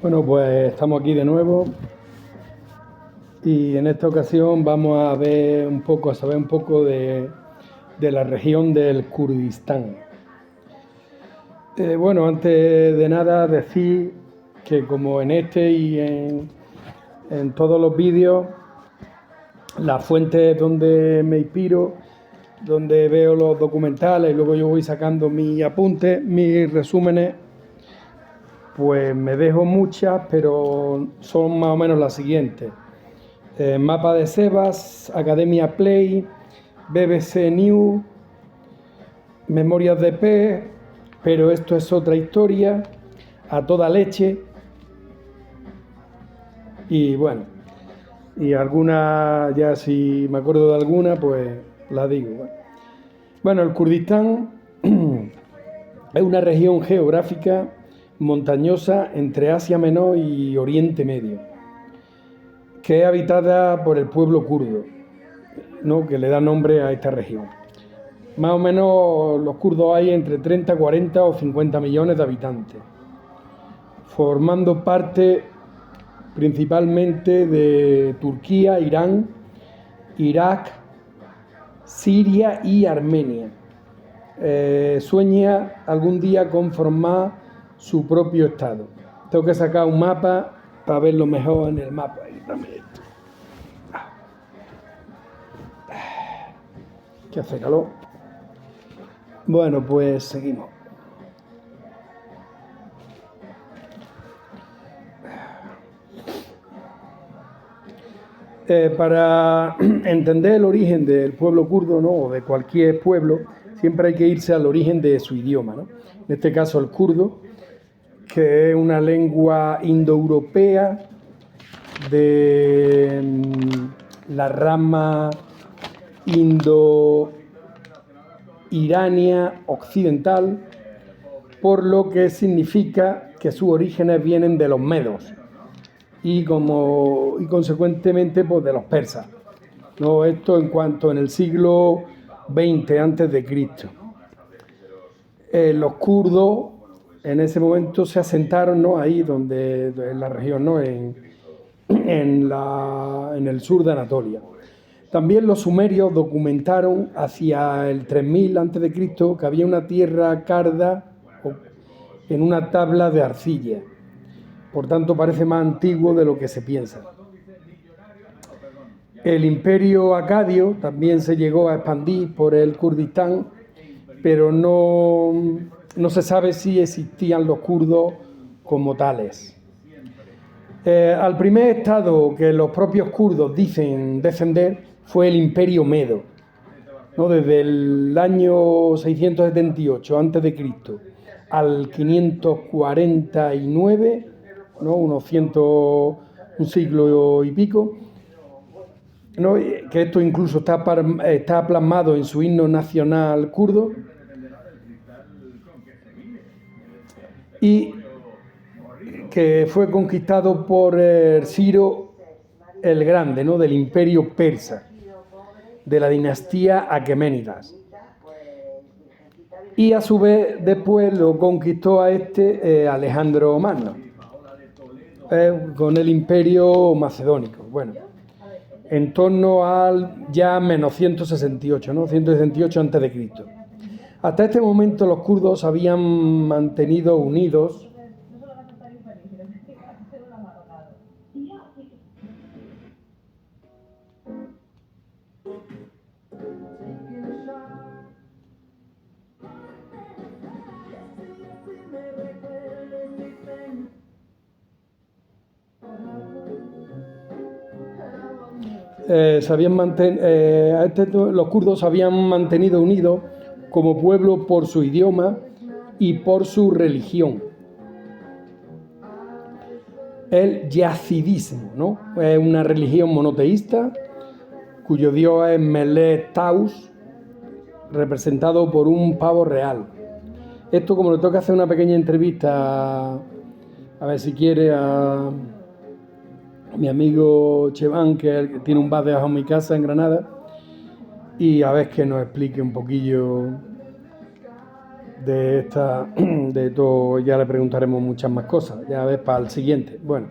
Bueno, pues estamos aquí de nuevo y en esta ocasión vamos a ver un poco, a saber un poco de la región del Kurdistán. Bueno, antes de nada decir que como en este y en todos los vídeos, las fuentes donde me inspiro, donde veo los documentales y luego yo voy sacando mis apuntes, mis resúmenes, pues me dejo muchas, pero son más o menos las siguientes. Mapa de Sebas, Academia Play, BBC News, Memorias de P, pero esto es otra historia, A Toda Leche, y bueno, y alguna, ya si me acuerdo de alguna, pues la digo. Bueno, el Kurdistán es una región geográfica montañosa entre Asia Menor y Oriente Medio, que es habitada por el pueblo kurdo, ¿no?, que le da nombre a esta región. Más o menos los kurdos hay entre 30, 40 o 50 millones de habitantes, formando parte principalmente de Turquía, Irán, Irak, Siria y Armenia. Sueña algún día con formar su propio estado. Tengo que sacar un mapa para verlo mejor en el mapa. Que hace calor. Bueno, pues seguimos. Para entender el origen del pueblo kurdo, ¿no?, o de cualquier pueblo, siempre hay que irse al origen de su idioma, ¿no? En este caso el kurdo, que es una lengua indoeuropea de la rama indo-irania occidental, por lo que significa que sus orígenes vienen de los medos y consecuentemente pues de los persas, ¿no? Esto en cuanto en el siglo XX antes de Cristo. Los kurdos en ese momento se asentaron, ¿no?, ahí donde en la región, ¿no?, en el sur de Anatolia. También los sumerios documentaron hacia el 3000 a.C. que había una tierra carda en una tabla de arcilla. Por tanto, parece más antiguo de lo que se piensa. El imperio acadio también se llegó a expandir por el Kurdistán, pero no se sabe si existían los kurdos como tales. Al primer estado que los propios kurdos dicen defender fue el imperio medo, ¿no?, desde el año 678 a.C. al 549, ¿no?, un siglo y pico, ¿no?, que esto incluso está plasmado en su himno nacional kurdo, y que fue conquistado por Ciro el Grande, ¿no?, del imperio persa, de la dinastía Aqueménidas. Y a su vez después lo conquistó a Alejandro Magno, con el imperio macedónico. Bueno, en torno al ya menos 168, ¿no?, 168 a.C. Hasta este momento los kurdos habían mantenido unidos los kurdos se habían mantenido unidos como pueblo por su idioma y por su religión. El yazidismo, ¿no?, es una religión monoteísta cuyo dios es Melet Taus, representado por un pavo real. Esto, como le toca hacer una pequeña entrevista, a ver si quiere, a mi amigo Chevan, que tiene un bar debajo de mi casa en Granada, y a ver que nos explique un poquillo de todo, ya le preguntaremos muchas más cosas, ya ves, para el siguiente. Bueno,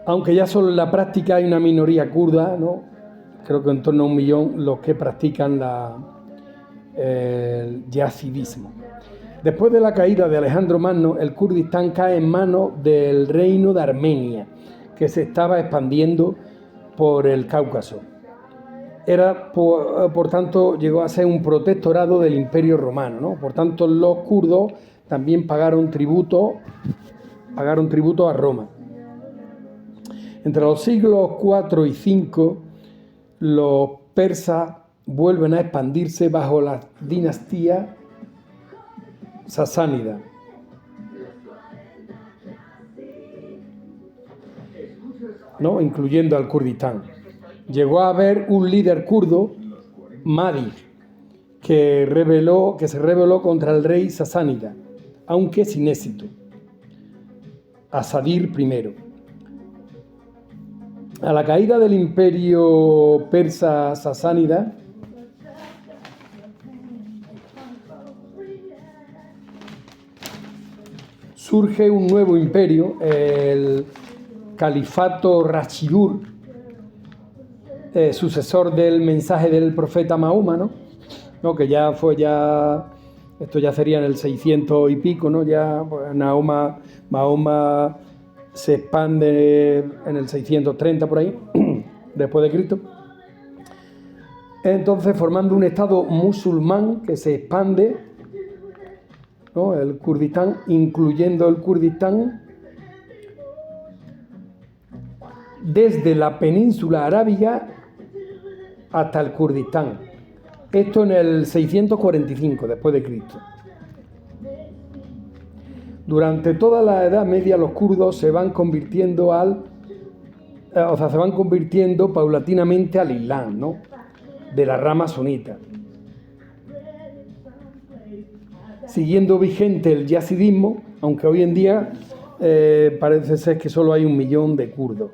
aunque ya solo en la práctica hay una minoría kurda, ¿no? Creo que en torno a 1 millón los que practican el yazidismo. Después de la caída de Alejandro Magno, el Kurdistán cae en manos del reino de Armenia, que se estaba expandiendo por el Cáucaso. Por tanto, llegó a ser un protectorado del Imperio Romano, ¿no? Por tanto, los kurdos también pagaron tributo a Roma. Entre los siglos IV y V, los persas vuelven a expandirse bajo la dinastía sasánida. ¿No? Incluyendo al Kurdistán. Llegó a haber un líder kurdo, Mahdi, que se rebeló contra el rey sasánida, aunque sin éxito, Asadir I. A la caída del imperio persa sasánida, surge un nuevo imperio, el califato Rashidur, sucesor del mensaje del profeta Mahoma, ¿no? Que esto ya sería en el 600 y pico, ¿no? Ya pues, Mahoma se expande en el 630 por ahí, después de Cristo. Entonces, formando un estado musulmán que se expande, ¿no? El Kurdistán, incluyendo el Kurdistán desde la península arábiga hasta el Kurdistán. Esto en el 645 después de Cristo. Durante toda la Edad Media los kurdos se van convirtiendo paulatinamente al Islam, ¿no? De la rama sunita. Siguiendo vigente el yazidismo, aunque hoy en día parece ser que solo hay 1 millón de kurdos.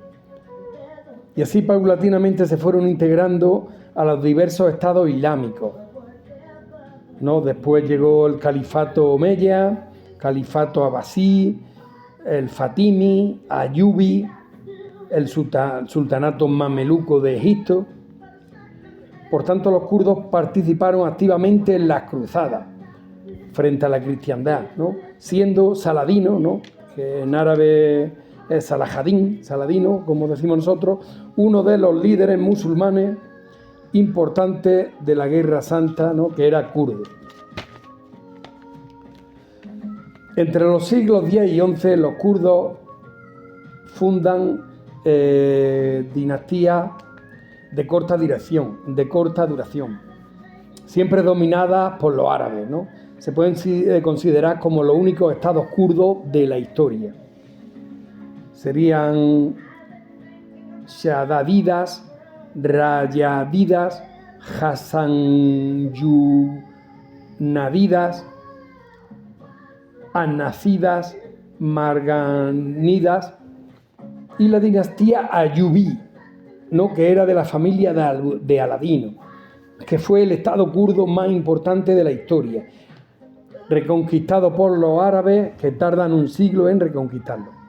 Y así paulatinamente se fueron integrando a los diversos estados islámicos, ¿no? Después llegó el califato omeya, califato abasí, el fatimi, ayubi, el sultanato mameluco de Egipto. Por tanto, los kurdos participaron activamente en las cruzadas frente a la cristiandad, ¿no? Siendo Saladino, ¿no? Que en árabe es Saladino, como decimos nosotros, uno de los líderes musulmanes importantes de la Guerra Santa, ¿no? Que era kurdo. Entre los siglos X y XI, los kurdos fundan dinastías de corta duración, siempre dominadas por los árabes, ¿no? Se pueden considerar como los únicos estados kurdos de la historia. Serían Shadadidas, Rayadidas, Hasanjunadidas, Anacidas, Marganidas y la dinastía Ayubí, ¿no? Que era de la familia de Aladino, que fue el estado kurdo más importante de la historia, reconquistado por los árabes que tardan un siglo en reconquistarlo.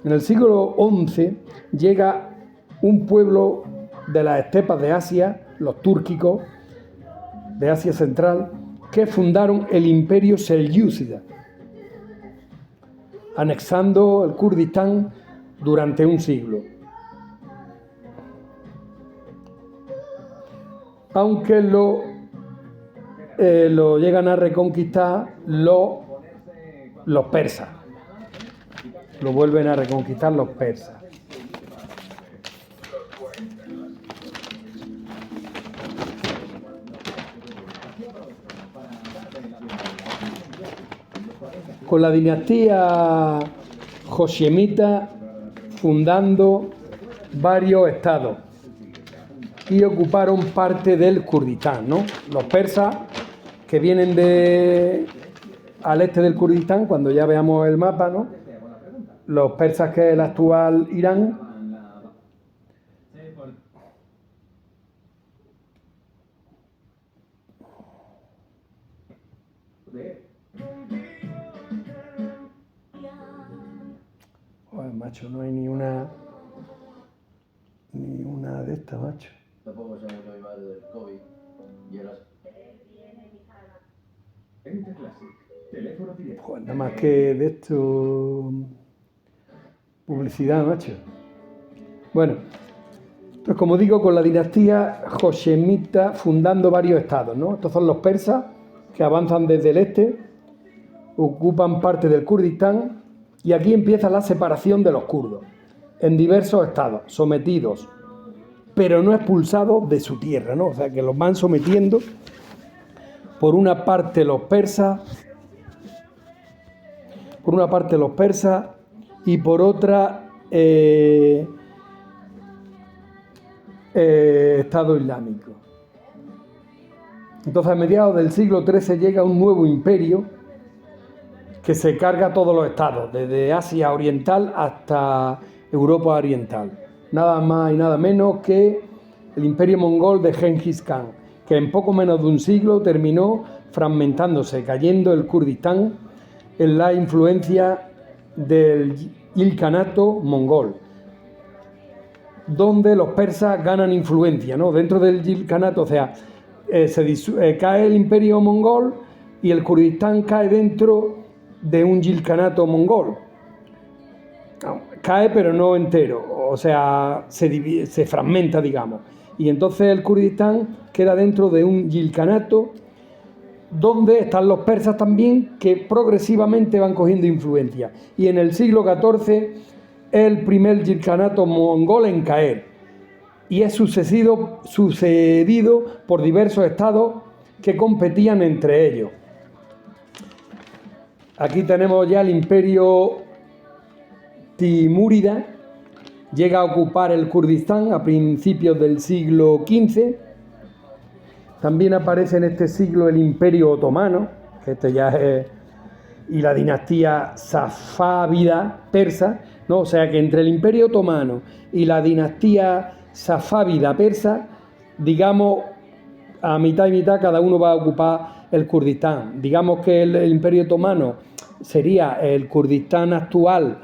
En el siglo XI llega un pueblo de las estepas de Asia, los túrquicos, de Asia Central, que fundaron el imperio selyúcida, anexando el Kurdistán durante un siglo. Aunque lo llegan a reconquistar los persas. Lo vuelven a reconquistar los persas. Con la dinastía jochemita fundando varios estados y ocuparon parte del Kurdistán, ¿no? Los persas que vienen al este del Kurdistán, cuando ya veamos el mapa, ¿no? Los persas, que es el actual Irán, macho, no hay ni una de estas, macho. Tampoco se murió mi madre del COVID y era... Pues nada más que de esto... publicidad, macho. Bueno, pues como digo, con la dinastía josemita fundando varios estados, ¿no? Estos son los persas que avanzan desde el este, ocupan parte del Kurdistán y aquí empieza la separación de los kurdos en diversos estados, sometidos, pero no expulsados de su tierra, ¿no? O sea, que los van sometiendo por una parte los persas y por otra Estado Islámico. Entonces, a mediados del siglo XIII llega un nuevo imperio que se carga todos los estados, desde Asia Oriental hasta Europa Oriental. Nada más y nada menos que el imperio mongol de Genghis Khan, que en poco menos de un siglo terminó fragmentándose, cayendo el Kurdistán en la influencia del Ilkhanato mongol, donde los persas ganan influencia, ¿no? Dentro del Ilkhanato, o sea, cae el imperio mongol y el Kurdistán cae dentro de un Ilkhanato mongol. Cae pero no entero, o sea, se fragmenta, digamos. Y entonces el Kurdistán queda dentro de un Ilkhanato donde están los persas también, que progresivamente van cogiendo influencia. Y en el siglo XIV, el primer Ilkhanato mongol en caer. Y es sucedido por diversos estados que competían entre ellos. Aquí tenemos ya el imperio timúrida, llega a ocupar el Kurdistán a principios del siglo XV. También aparece en este siglo el imperio otomano, que este ya es, y la dinastía safávida persa, ¿no? O sea que entre el imperio otomano y la dinastía safávida persa, digamos, a mitad y mitad cada uno va a ocupar el Kurdistán. Digamos que el imperio otomano sería el Kurdistán actual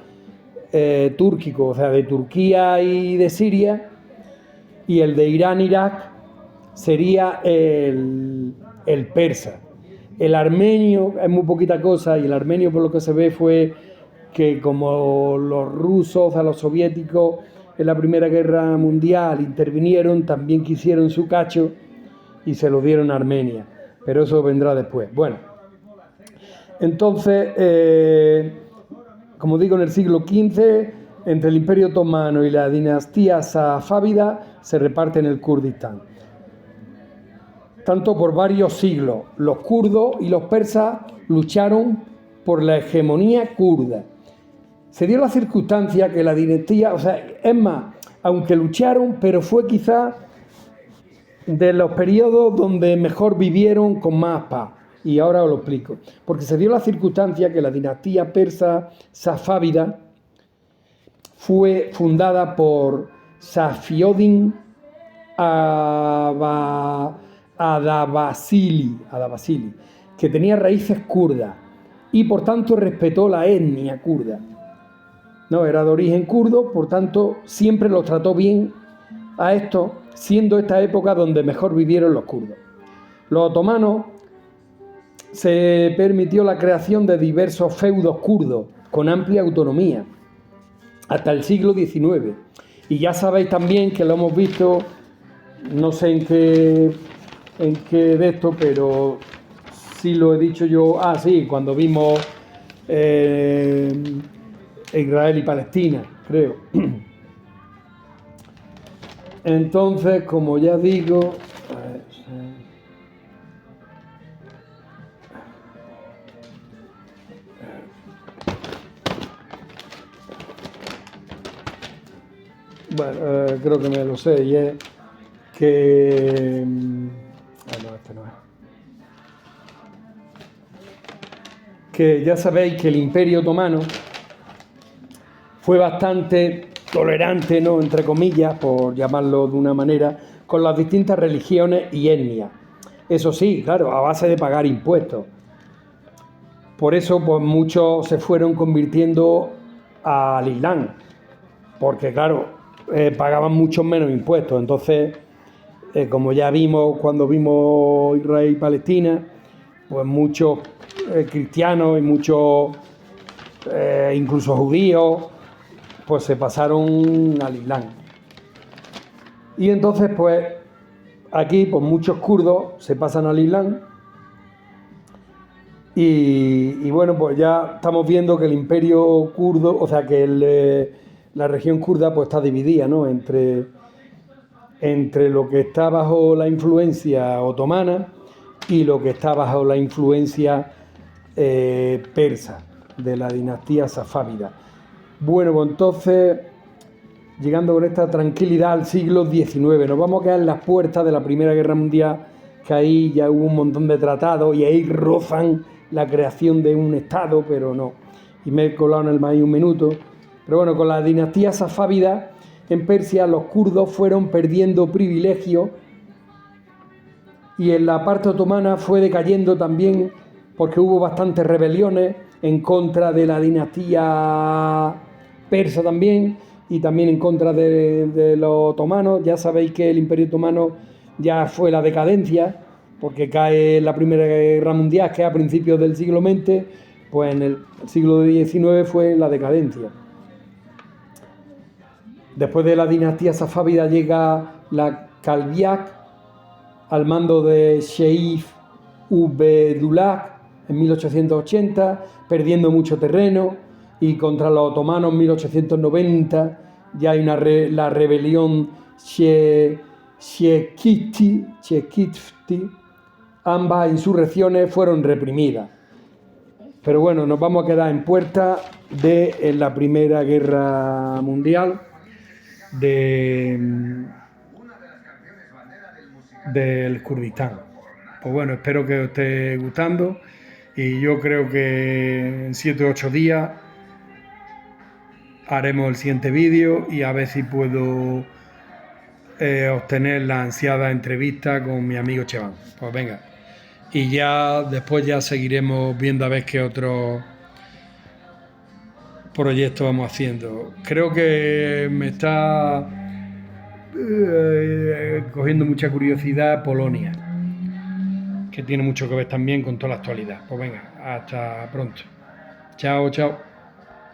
túrquico, o sea, de Turquía y de Siria, y el de Irán-Irak sería el persa. El armenio es muy poquita cosa, y el armenio, por lo que se ve, fue que como los rusos, o sea, los soviéticos en la Primera Guerra Mundial intervinieron, también quisieron su cacho y se lo dieron a Armenia, pero eso vendrá después. Bueno, entonces, como digo, en el siglo XV, entre el imperio otomano y la dinastía safávida, se reparten el Kurdistán. Tanto por varios siglos, los kurdos y los persas lucharon por la hegemonía kurda. Se dio la circunstancia que la dinastía, o sea, es más, aunque lucharon, pero fue quizá de los periodos donde mejor vivieron con más paz. Y ahora os lo explico. Porque se dio la circunstancia que la dinastía persa safávida fue fundada por Safioddin Adabasili, que tenía raíces kurdas y por tanto respetó la etnia kurda. No, era de origen kurdo, por tanto siempre los trató bien a estos, siendo esta época donde mejor vivieron los kurdos. Los otomanos se permitió la creación de diversos feudos kurdos con amplia autonomía hasta el siglo XIX. Y ya sabéis también que lo hemos visto, no sé en qué de esto, pero sí lo he dicho yo, cuando vimos Israel y Palestina, creo. Entonces, como ya digo, bueno, creo que me lo sé, y es que... no, este no es. Que ya sabéis que el Imperio Otomano fue bastante tolerante, ¿no?, entre comillas, por llamarlo de una manera, con las distintas religiones y etnias. Eso sí, claro, a base de pagar impuestos. Por eso, pues muchos se fueron convirtiendo al Islam, porque claro, pagaban mucho menos impuestos. Entonces, como ya vimos cuando vimos Israel y Palestina, pues muchos cristianos y muchos incluso judíos pues se pasaron al Islam. Y entonces pues aquí pues muchos kurdos se pasan al Islam y bueno, pues ya estamos viendo que el imperio kurdo, o sea que la región kurda pues está dividida, ¿no? entre lo que está bajo la influencia otomana y lo que está bajo la influencia persa, de la dinastía safávida. Bueno, pues entonces, llegando con esta tranquilidad al siglo XIX, nos vamos a quedar en las puertas de la Primera Guerra Mundial, que ahí ya hubo un montón de tratados y ahí rozan la creación de un Estado, pero no. Y me he colado en el maíz un minuto. Pero bueno, con la dinastía safávida en Persia los kurdos fueron perdiendo privilegios y en la parte otomana fue decayendo también porque hubo bastantes rebeliones en contra de la dinastía persa también y también en contra de los otomanos. Ya sabéis que el Imperio Otomano ya fue la decadencia, porque cae la Primera Guerra Mundial, que a principios del siglo XX, pues en el siglo XIX fue la decadencia. Después de la dinastía safávida llega la Kalbiak al mando de Sheikh Ubedullah en 1880, perdiendo mucho terreno, y contra los otomanos en 1890 ya hay la rebelión Shekiti. Ambas insurrecciones fueron reprimidas. Pero bueno, nos vamos a quedar en puerta de la Primera Guerra Mundial del Kurdistán. Pues bueno, espero que os esté gustando y yo creo que en 7 o 8 días haremos el siguiente vídeo y a ver si puedo obtener la ansiada entrevista con mi amigo Chevan. Pues venga, y ya después ya seguiremos viendo a ver qué otros proyectos vamos haciendo. Creo que me está cogiendo mucha curiosidad Polonia, que tiene mucho que ver también con toda la actualidad. Pues venga, hasta pronto. Chao, chao.